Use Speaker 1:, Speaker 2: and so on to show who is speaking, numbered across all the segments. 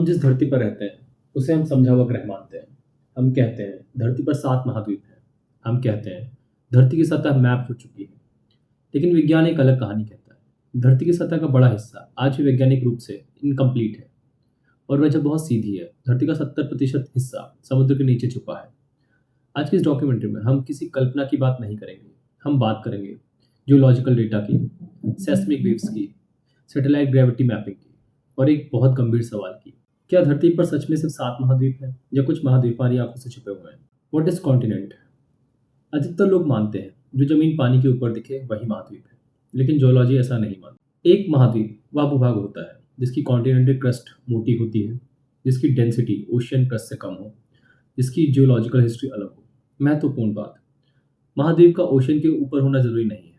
Speaker 1: हम जिस धरती पर रहते हैं उसे हम समझा हुआ ग्रह मानते हैं। हम कहते हैं धरती पर 7 महाद्वीप हैं। हम कहते हैं धरती की सतह मैप हो चुकी है। लेकिन विज्ञान एक अलग कहानी कहता है। धरती की सतह का बड़ा हिस्सा आज भी वैज्ञानिक रूप से इनकम्प्लीट है और वजह बहुत सीधी है। धरती का 70% हिस्सा समुद्र के नीचे छुपा है। आज की इस डॉक्यूमेंट्री में हम किसी कल्पना की बात नहीं करेंगे। हम बात करेंगे जियोलॉजिकल डेटा की, सेस्मिक वेव्स की, सैटेलाइट ग्रेविटी मैपिंग की और एक बहुत गंभीर सवाल की। क्या धरती पर सच में सिर्फ 7 महाद्वीप हैं या कुछ महाद्वीप हमारी आंखों से छुपे हुए हैं? What is continent? अधिकतर लोग मानते हैं जो जमीन पानी के ऊपर दिखे वही महाद्वीप है, लेकिन जियोलॉजी ऐसा नहीं मानती। एक महाद्वीप वह भूभाग होता है जिसकी कॉन्टिनेंटल क्रस्ट मोटी होती है, जिसकी डेंसिटी ओशियन क्रस्ट से कम हो, जिसकी जियोलॉजिकल हिस्ट्री अलग हो। महत्वपूर्ण बात, महाद्वीप का ओशियन के ऊपर होना जरूरी नहीं है।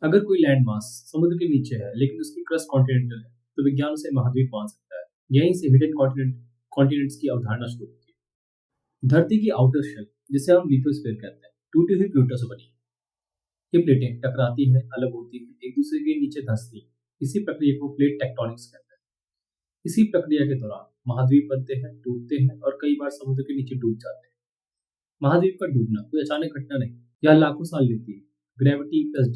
Speaker 1: अगर कोई लैंड मास समुद्र के नीचे है लेकिन उसकी क्रस्ट कॉन्टिनेंटल है तो विज्ञान उसे महाद्वीप मान सकता है। यहीं से हिडन कॉन्टिनेंट्स की अवधारणा शुरू होती है। धरती की आउटर शेल, जिसे हम लिथोस्फीयर कहते हैं, टूटी हुई प्लूटो से बनी है। ये प्लेटें टकराती हैं, अलग होती हैं, एक दूसरे के नीचे धंसती हैं। इसी प्रक्रिया को प्लेट टेक्टोनिक्स कहते हैं। इसी प्रक्रिया के दौरान महाद्वीप बनते हैं, टूटते हैं और कई बार समुद्र के नीचे डूब जाते हैं। महाद्वीप का डूबना कोई अचानक घटना नहीं, यह लाखों साल लेती है। ग्रेविटी प्लस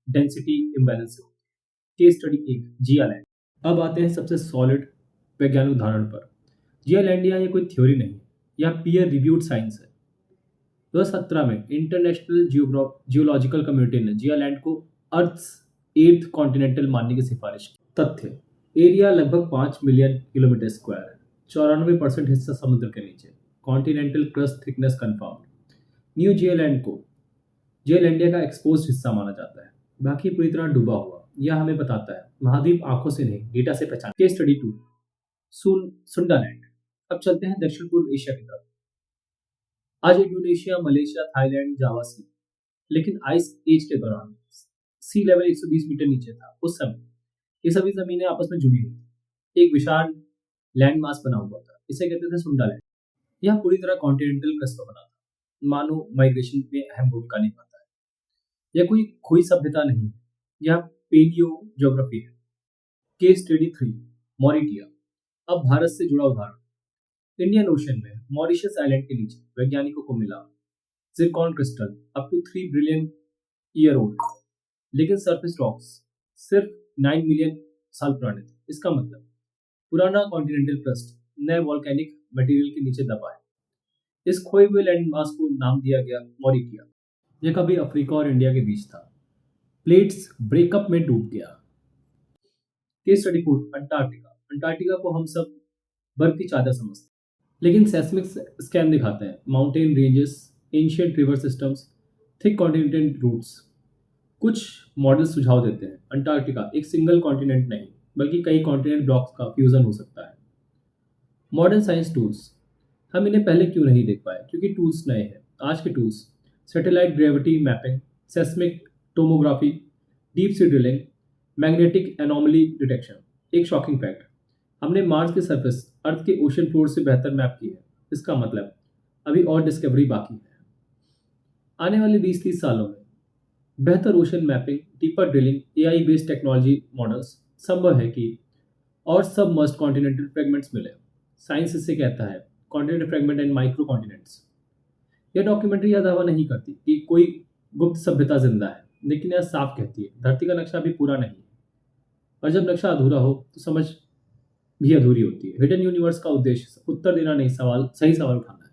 Speaker 1: डेंसिटी इम्बैलेंस से होती है। Case study 1, जियालैंड। अब आते हैं सबसे सॉलिड वैज्ञानिक उदाहरण पर। जियालैंडिया ये कोई थ्योरी नहीं है, यह पीयर रिव्यूड साइंस है। 2017 में इंटरनेशनल जियोलॉजिकल कम्युनिटी ने जियालैंड को अर्थ एर्थ कॉन्टिनेंटल मानने की सिफारिश की। तथ्य, एरिया लगभग 5 मिलियन किलोमीटर स्क्वायर है। 94% हिस्सा समुद्र के नीचे। Continental crust thickness confirm. New Zealand को जियोलैंडिया का एक्सपोज्ड हिस्सा माना जाता है, बाकी पूरी तरह डूबा हुआ। यह हमें बताता है महाद्वीप आंखों से नहीं डेटा से पहचान। Case study 2, Sundaland. अब चलते हैं दक्षिण पूर्व एशिया की तरफ। आज इंडोनेशिया, मलेशिया, थाईलैंड, जावा सी। लेकिन आइस एज के दौरान सी लेवल 120 मीटर नीचे था। उस समय ये सभी जमीनें आपस में जुड़ी हुई थी। एक विशाल लैंड मास बना हुआ था, इसे कहते थे सुंडालैंड। यह पूरी तरह कॉन्टिनेंटल क्रस्ट पर बना था, मानो माइग्रेशन में अहम भूमिका निभाता है। यह कोई खोई सभ्यता नहीं है, यह पेलियो ज्योग्राफी है। Case study 3, Mauritia. अब भारत से जुड़ा उदाहरण। इंडियन ओशन में मॉरिशस आइलैंड के नीचे वैज्ञानिकों को मिला zircon crystal, up to 3 billion year old, लेकिन सरफेस रॉक्स सिर्फ 9 मिलियन साल पुराने थे। इसका मतलब पुराना कॉन्टिनेंटल क्रस्ट नए वॉल्केनिक मटेरियल के नीचे दबा है। इस खोए हुए लैंड मास को नाम दिया गया मॉरिटिया। यह कभी अफ्रीका और इंडिया के बीच था, प्लेट्स ब्रेकअप में डूब गया। Case study 4, Antarctica. अंटार्कटिका को हम सब बर्फ की चादर समझते हैं, लेकिन सेस्मिक स्कैन दिखाते हैं mountain ranges, ancient river systems, thick continental roots. कुछ मॉडल सुझाव देते हैं अंटार्कटिका एक सिंगल कॉन्टिनेंट नहीं बल्कि कई कॉन्टिनेंट ब्लॉक्स का फ्यूजन हो सकता है। मॉडर्न साइंस टूल्स, हम इन्हें पहले क्यों नहीं देख पाए? क्योंकि टूल्स नए हैं। आज के tools, satellite gravity mapping, seismic tomography, deep sea drilling, magnetic anomaly detection. एक शॉकिंग फैक्ट, हमने मार्स की सरफेस अर्थ के ओशन फ्लोर से बेहतर मैप की है। इसका मतलब अभी और डिस्कवरी बाकी है। आने वाले 20-30 सालों में बेहतर ocean mapping, deeper drilling, AI based technology models संभव है कि और सबमर्ज्ड कॉन्टिनेंटल फ्रेगमेंट्स मिले। साइंस इसे कहता है continental fragment and micro continents. यह डॉक्यूमेंट्री यह दावा नहीं करती कि कोई गुप्त सभ्यता जिंदा है, लेकिन यह साफ कहती है धरती का नक्शा अभी पूरा नहीं है, और जब नक्शा अधूरा हो तो समझ भी अधूरी होती है। हिडन यूनिवर्स का उद्देश्य उत्तर देना नहीं, सही सवाल उठाना है।